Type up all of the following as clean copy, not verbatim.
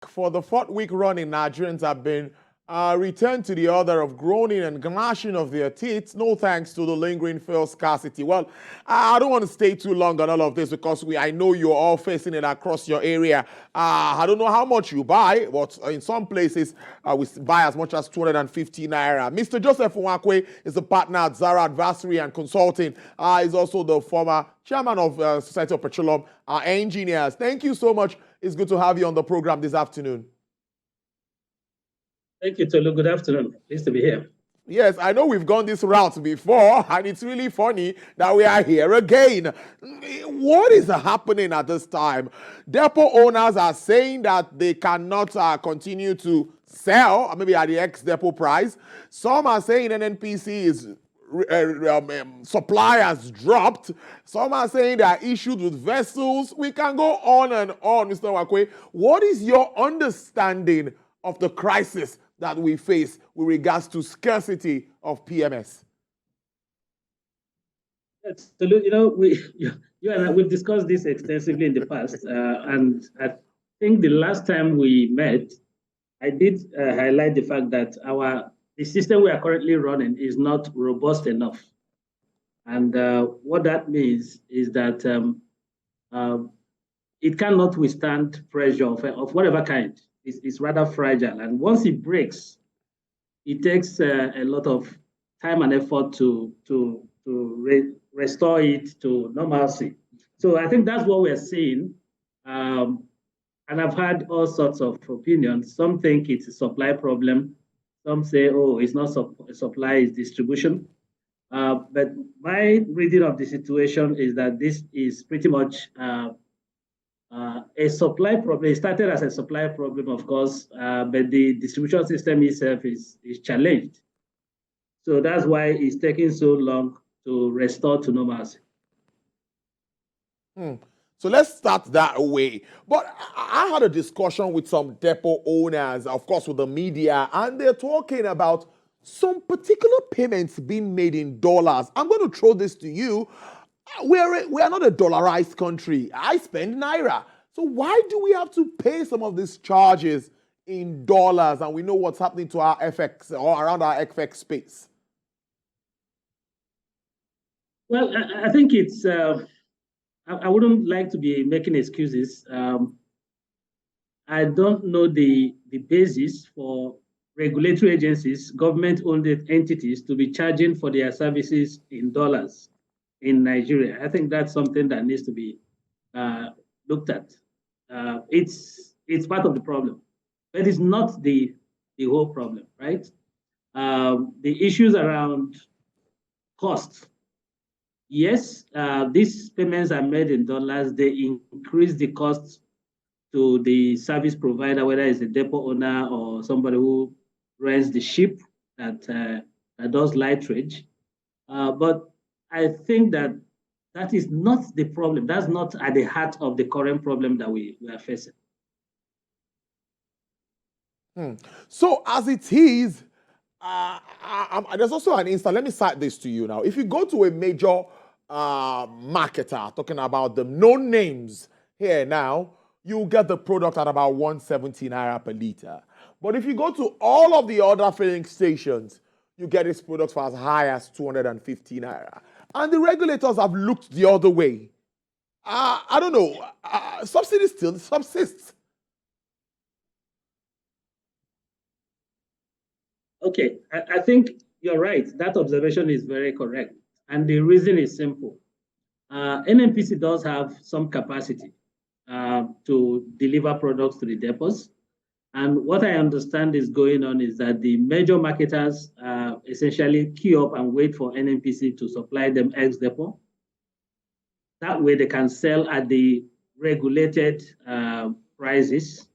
For the fourth week running, Nigerians have been returned to the order of groaning and gnashing of their teeth, no thanks to the lingering fuel scarcity. Well, I don't want to stay too long on all of this because I know you're all facing it across your area. I don't know how much you buy, but in some places we buy as much as 250 naira. Mr. Joseph Nwakwue is a partner at Zera Advisory and Consulting. He's also the former chairman of Society of Petroleum Engineers. Thank you so much. It's good to have you on the program this afternoon. Thank you, Tolu. Good afternoon. Pleased to be here. Yes, I know we've gone this route before, and it's really funny that we are here again. What is happening at this time? Depot owners are saying that they cannot continue to sell, maybe at the ex-depot price. Some are saying NNPC is supply has dropped. Some are saying there are issues with vessels. We can go on and on, Mr. Nwakwue. What is your understanding of the crisis that we face with regards to scarcity of PMS? Yes, so, you and I, we've discussed this extensively in the past, and I think the last time we met, I did highlight the fact that the system we are currently running is not robust enough. And what that means is that it cannot withstand pressure of whatever kind. It's rather fragile. And once it breaks, it takes a lot of time and effort to restore it to normalcy. So I think that's what we're seeing. And I've had all sorts of opinions. Some think it's a supply problem. Some say, oh, it's not supply, it's distribution. But my reading of the situation is that this is pretty much a supply problem. It started as a supply problem, of course, but the distribution system itself is challenged. So that's why it's taking so long to restore to normalcy. So let's start that way. But I had a discussion with some depot owners, of course, with the media, and they're talking about some particular payments being made in dollars. I'm going to throw this to you. We are not a dollarized country. I spend naira. So why do we have to pay some of these charges in dollars? And we know what's happening to our FX or around our FX space. Well, I think it's, I wouldn't like to be making excuses. I don't know the basis for regulatory agencies, government-owned entities to be charging for their services in dollars in Nigeria. I think that's something that needs to be looked at. It's part of the problem, but it's not the whole problem, right? The issues around cost. Yes, these payments are made in dollars. They increase the cost to the service provider, whether it's a depot owner or somebody who rents the ship that does lighterage. But I think that is not the problem. That's not at the heart of the current problem that we are facing. So as it is, there's also an instance. Let me cite this to you now. If you go to a major marketer, talking about the known names here now, you get the product at about 170 naira per liter. But if you go to all of the other filling stations, you get this product for as high as 250 naira. And the regulators have looked the other way. I don't know. Subsidy still subsists. Okay, I think you're right. That observation is very correct. And the reason is simple. NNPC does have some capacity to deliver products to the depots. And what I understand is going on is that the major marketers essentially queue up and wait for NNPC to supply them ex-depot. That way they can sell at the regulated prices.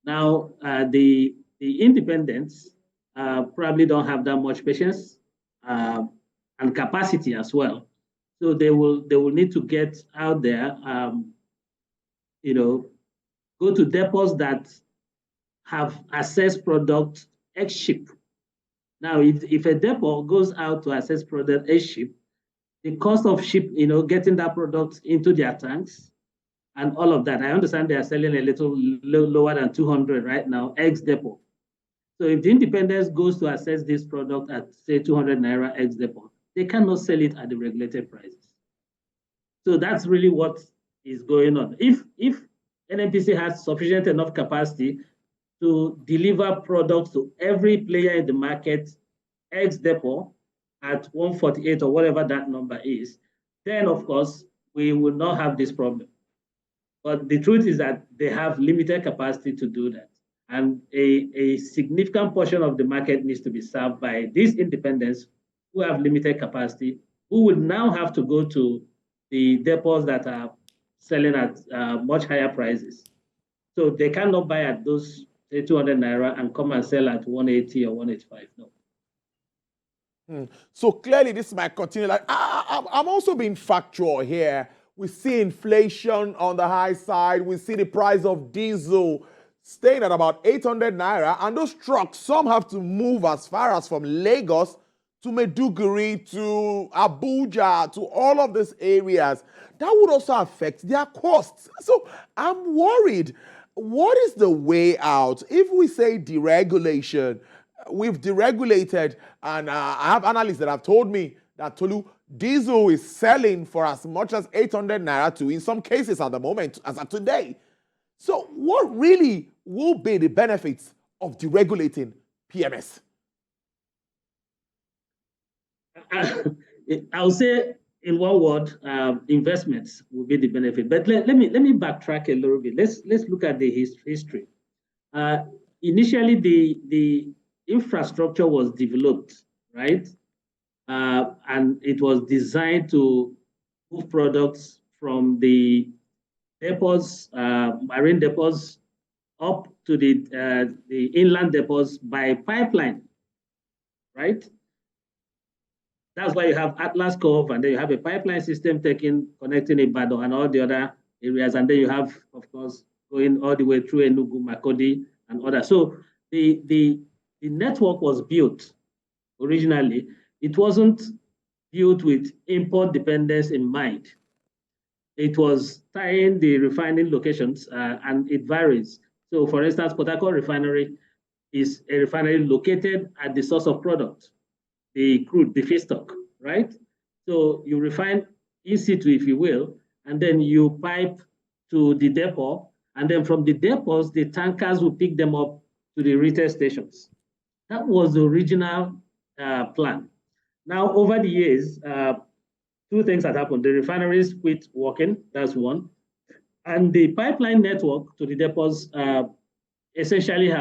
Now, the independents probably don't have that much patience and capacity as well. So they will need to get out there, go to depots that have assessed product ex-ship. Now, if a depot goes out to assess product ex-ship, the cost of ship, getting that product into their tanks and all of that. I understand they are selling a little lower than 200 right now, ex-depot. So if the independence goes to assess this product at, say, 200 Naira ex-depot, they cannot sell it at the regulated prices. So that's really what is going on. If NNPC has sufficient enough capacity to deliver products to every player in the market, ex-depot, at 148 or whatever that number is, then of course, we will not have this problem. But the truth is that they have limited capacity to do that. And a significant portion of the market needs to be served by these independents who have limited capacity, who would now have to go to the depots that are selling at much higher prices. So they cannot buy at those, say, 200 Naira and come and sell at 180 or 185. No. So clearly this might continue. Like I'm also being factual here. We see inflation on the high side. We see the price of diesel staying at about 800 Naira. And those trucks, some have to move as far as from Lagos to Maiduguri, to Abuja, to all of these areas. That would also affect their costs. So I'm worried. What is the way out? If we say deregulation, we've deregulated, and I have analysts that have told me that Tolu, diesel is selling for as much as 800 Naira to, in some cases at the moment, as of today. So what really will be the benefits of deregulating PMS? I'll say in one word, investments will be the benefit. But let me backtrack a little bit. Let's look at the history. Initially, the infrastructure was developed, right? And it was designed to move products from the depots, marine depots, up to the inland depots by pipeline, right? That's why you have Atlas Cove, and then you have a pipeline system connecting Ibadan and all the other areas, and then you have, of course, going all the way through Enugu, Makodi, and others. So the network was built originally. It wasn't built with import dependence in mind. It was tying the refining locations, and it varies. So, for instance, Port Harcourt Refinery is a refinery located at the source of product, the crude, the feedstock, right? So you refine in situ, if you will, and then you pipe to the depot, and then from the depots, the tankers will pick them up to the retail stations. That was the original plan. Now, over the years, two things have happened. The refineries quit working, that's one. And the pipeline network to the depots essentially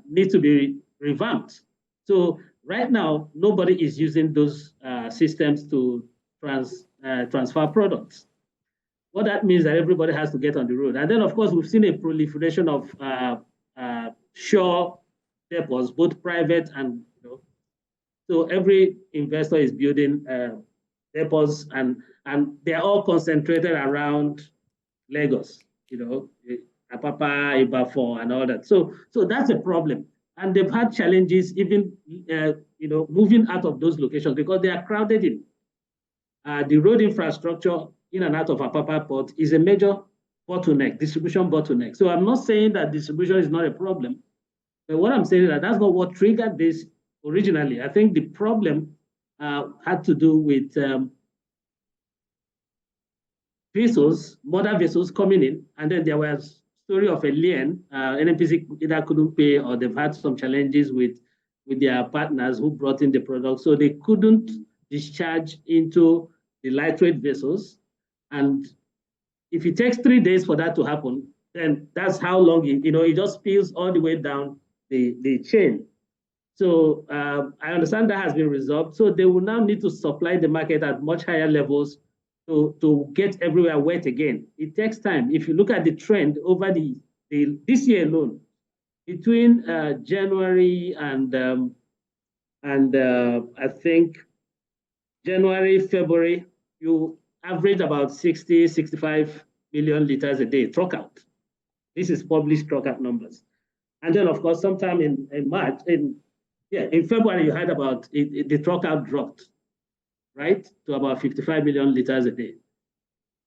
need to be revamped. So right now, nobody is using those systems to transfer products. What that means that everybody has to get on the road. And then, of course, we've seen a proliferation of shore depots, both private and, so every investor is building depots, and they're all concentrated around Lagos, Apapa, Ibafor, and all that. So that's a problem. And they've had challenges even, moving out of those locations because they are crowded in. The road infrastructure in and out of Apapa port is a major bottleneck, distribution bottleneck. So I'm not saying that distribution is not a problem, but what I'm saying is that that's not what triggered this originally. I think the problem had to do with vessels, modern vessels coming in, and then there was story of a lien. NNPC either couldn't pay, or they've had some challenges with their partners who brought in the product, so they couldn't discharge into the lightweight vessels. And if it takes 3 days for that to happen, then that's how long it just spills all the way down the chain. So I understand that has been resolved. So they will now need to supply the market at much higher levels to get everywhere wet again. It takes time. If you look at the trend over this year alone, between January and I think January, February, you average about 60, 65 million liters a day truck out. This is published truck out numbers. And then, of course, sometime in March, in February, you had about the truck out dropped, right, to about 55 million liters a day.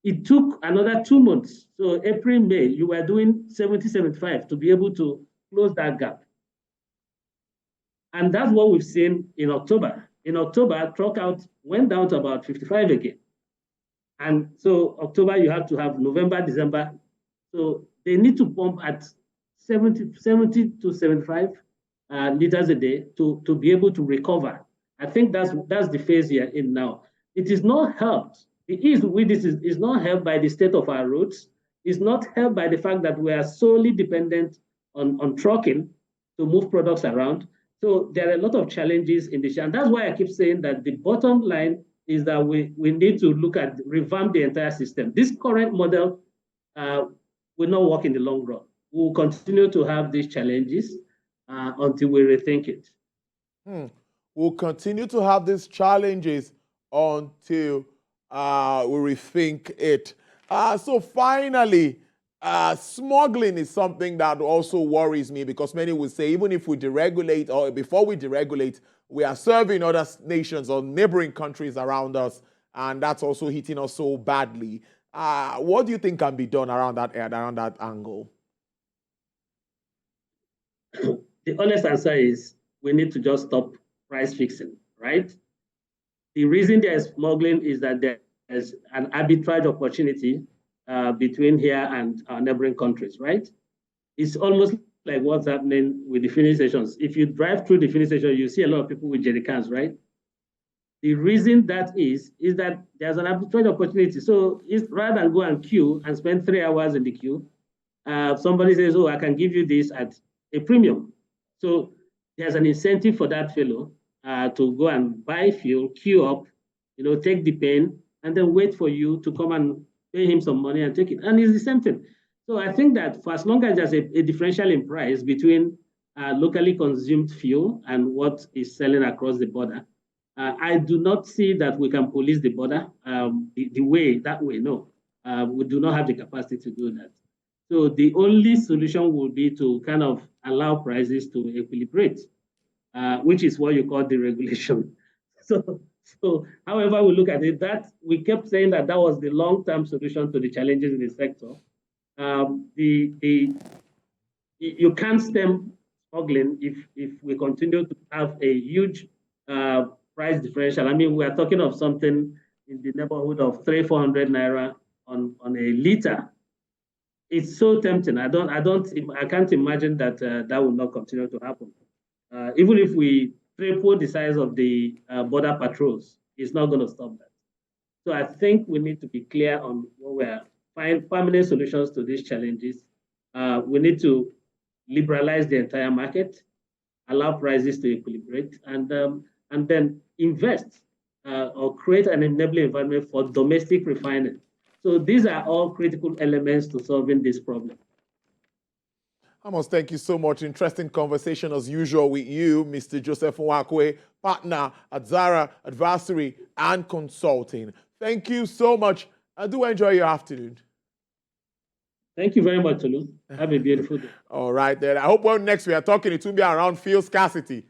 it took another 2 months. So April, May, you were doing 70, 75 to be able to close that gap. And that's what we've seen in October. In October, truck out went down to about 55 again. And so October, you have to have November, December. So they need to pump at 70 to 75 liters a day to be able to recover. I think that's the phase you're in now. It is not helped. The ease with this is not helped by the state of our roads. It's not helped by the fact that we are solely dependent on trucking to move products around. So there are a lot of challenges in this. And that's why I keep saying that the bottom line is that we need to look at revamp the entire system. This current model will not work in the long run. We will continue to have these challenges until we rethink it. We'll continue to have these challenges until we rethink it. So finally, smuggling is something that also worries me, because many would say even if we deregulate, or before we deregulate, we are serving other nations or neighboring countries around us, and that's also hitting us so badly. What do you think can be done around that angle? The honest answer is we need to just stop price fixing, right? The reason there is smuggling is that there is an arbitrage opportunity between here and our neighboring countries, right? It's almost like what's happening with the filling stations. If you drive through the filling station, you see a lot of people with jerry cans, right? The reason that is that there's an arbitrage opportunity. So rather than go and queue and spend 3 hours in the queue, somebody says, oh, I can give you this at a premium. So there's an incentive for that fellow to go and buy fuel, queue up, take the pain, and then wait for you to come and pay him some money and take it. And it's the same thing. So I think that for as long as there's a differential in price between locally consumed fuel and what is selling across the border, I do not see that we can police the border that way. No, we do not have the capacity to do that. So the only solution would be to kind of allow prices to equilibrate, which is what you call deregulation. So however we look at it, that we kept saying that was the long-term solution to the challenges in the sector. You can't stem smuggling if we continue to have a huge price differential. I mean, we are talking of something in the neighborhood of 300-400 naira on a liter. It's so tempting. I can't imagine that that will not continue to happen. Even if we triple the size of the border patrols, it's not going to stop that. So I think we need to be clear on what we're find permanent solutions to these challenges. We need to liberalize the entire market, allow prices to equilibrate, and then invest or create an enabling environment for domestic refining. So these are all critical elements to solving this problem. Amos, thank you so much. Interesting conversation as usual with you, Mr. Joseph Nwakwue, partner at Zera Advisory and Consulting. Thank you so much. I do enjoy your afternoon. Thank you very much, Tolu. Have a beautiful day. All right, then. I hope next we are talking, it will be around fuel scarcity.